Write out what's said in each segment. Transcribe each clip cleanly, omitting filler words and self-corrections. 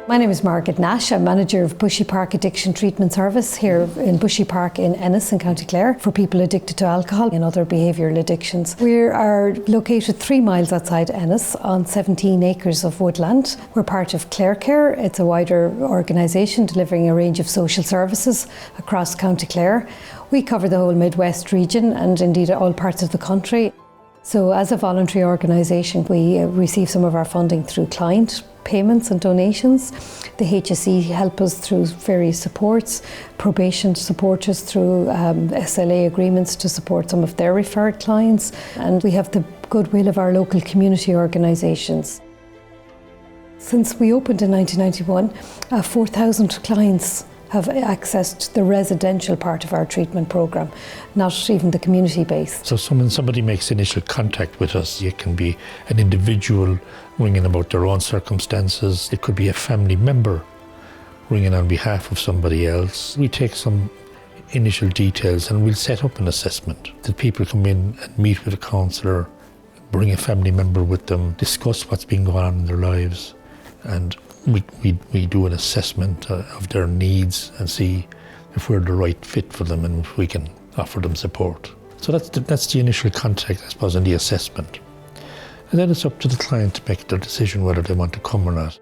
My name is Margaret Nash. I'm manager of Bushypark Addiction Treatment Service here in Bushypark in Ennis in County Clare for people addicted to alcohol and other behavioural addictions. We are located 3 miles outside Ennis on 17 acres of woodland. We're part of Clarecare. It's a wider organisation delivering a range of social services across County Clare. We cover the whole Midwest region and indeed all parts of the country. So as a voluntary organisation, we receive some of our funding through client payments and donations. The HSE help us through various supports. Probation support us through SLA agreements to support some of their referred clients. And we have the goodwill of our local community organisations. Since we opened in 1991, 4,000 clients have accessed the residential part of our treatment programme, not even the community base. So when somebody makes initial contact with us, it can be an individual ringing about their own circumstances. It could be a family member ringing on behalf of somebody else. We take some initial details and we'll set up an assessment that people come in and meet with a counsellor, bring a family member with them, discuss what's been going on in their lives, and we do an assessment of their needs and see if we're the right fit for them and if we can offer them support. So that's the initial contact, I suppose, and the assessment. And then it's up to the client to make their decision whether they want to come or not.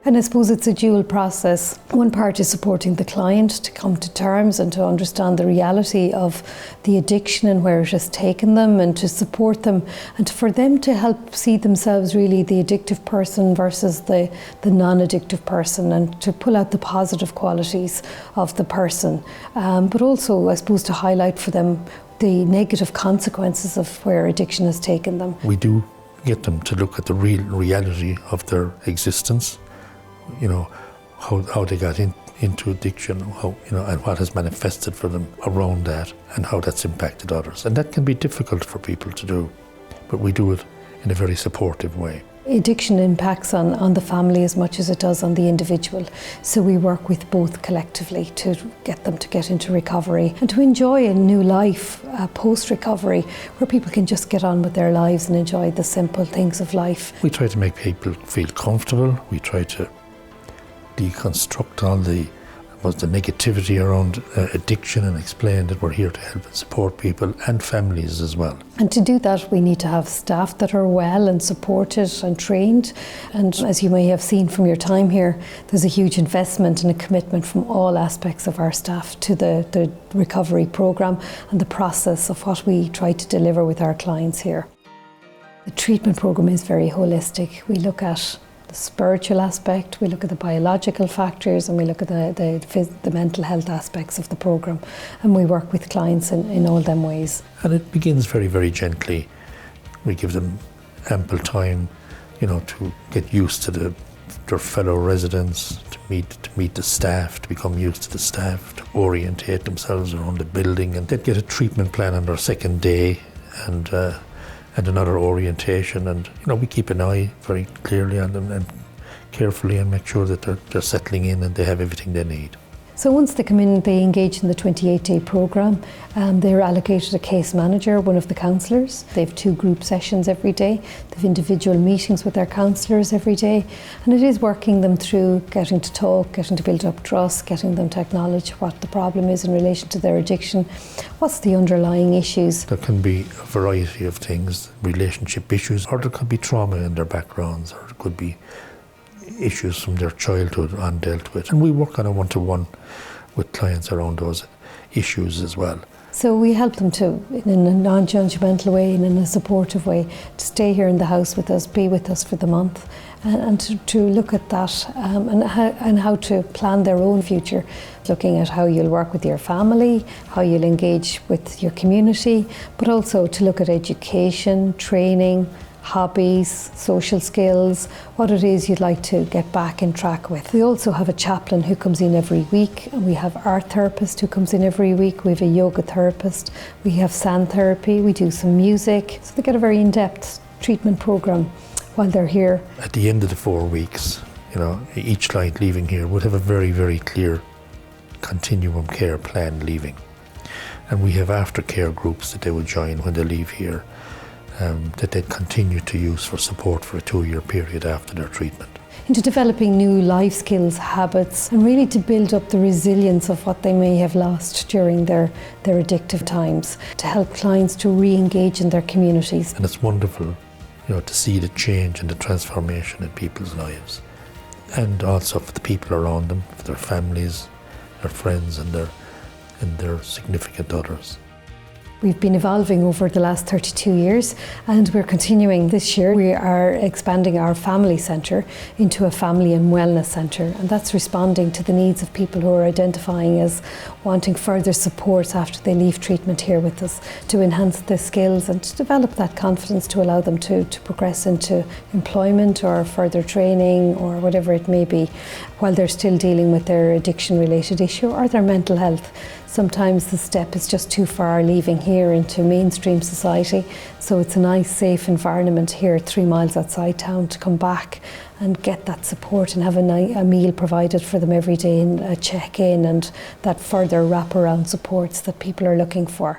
And I suppose it's a dual process. One part is supporting the client to come to terms and to understand the reality of the addiction and where it has taken them, and to support them and for them to help see themselves really the addictive person versus the non-addictive person, and to pull out the positive qualities of the person. But also, I suppose, to highlight for them the negative consequences of where addiction has taken them. We do get them to look at the real reality of their existence. You know, how they got into addiction, and what has manifested for them around that, and how that's impacted others. And that can be difficult for people to do, but we do it in a very supportive way. Addiction impacts on the family as much as it does on the individual. So we work with both collectively to get them to get into recovery and to enjoy a new life post-recovery, where people can just get on with their lives and enjoy the simple things of life. We try to make people feel comfortable. We try to deconstruct all the negativity around addiction and explain that we're here to help and support people and families as well. And to do that, we need to have staff that are well and supported and trained. And as you may have seen from your time here, there's a huge investment and a commitment from all aspects of our staff to the recovery programme and the process of what we try to deliver with our clients here. The treatment programme is very holistic. We look at the spiritual aspect, we look at the biological factors, and we look at the mental health aspects of the programme, and we work with clients in all them ways. And it begins very, very gently. We give them ample time, to get used to their fellow residents, to meet the staff, to become used to the staff, to orientate themselves around the building, and they'd get a treatment plan on their second day, and another orientation, and we keep an eye very clearly on them and carefully, and make sure that they're settling in and they have everything they need. So once they come in, they engage in the 28-day programme. They're allocated a case manager, one of the counsellors. They have 2 group sessions every day. They have individual meetings with their counsellors every day. And it is working them through getting to talk, getting to build up trust, getting them to acknowledge what the problem is in relation to their addiction. What's the underlying issues? There can be a variety of things, relationship issues, or there could be trauma in their backgrounds, or it could be issues from their childhood undealt with. And we work on a one-to-one with clients around those issues as well. So we help them to, in a non-judgmental way and in a supportive way, to stay here in the house with us, be with us for the month, and to look at that and how to plan their own future, looking at how you'll work with your family, how you'll engage with your community, but also to look at education, training, hobbies, social skills, what it is you'd like to get back in track with. We also have a chaplain who comes in every week, and we have our therapist who comes in every week. We have a yoga therapist, we have sound therapy, we do some music. So they get a very in-depth treatment programme while they're here. At the end of the 4 weeks, each client leaving here would have a very, very clear continuum care plan leaving. And we have aftercare groups that they will join when they leave here, that they'd continue to use for support for a 2-year period after their treatment. into developing new life skills, habits, and really to build up the resilience of what they may have lost during their addictive times, to help clients to re-engage in their communities. And it's wonderful, to see the change and the transformation in people's lives, and also for the people around them, for their families, their friends, and their significant others. We've been evolving over the last 32 years, and we're continuing this year. We are expanding our family centre into a family and wellness centre, and that's responding to the needs of people who are identifying as wanting further support after they leave treatment here with us, to enhance their skills and to develop that confidence to allow them to progress into employment or further training or whatever it may be, while they're still dealing with their addiction-related issue or their mental health. Sometimes the step is just too far leaving here into mainstream society, so it's a nice safe environment here 3 miles outside town to come back and get that support and have a meal provided for them every day and a check-in and that further wraparound supports that people are looking for.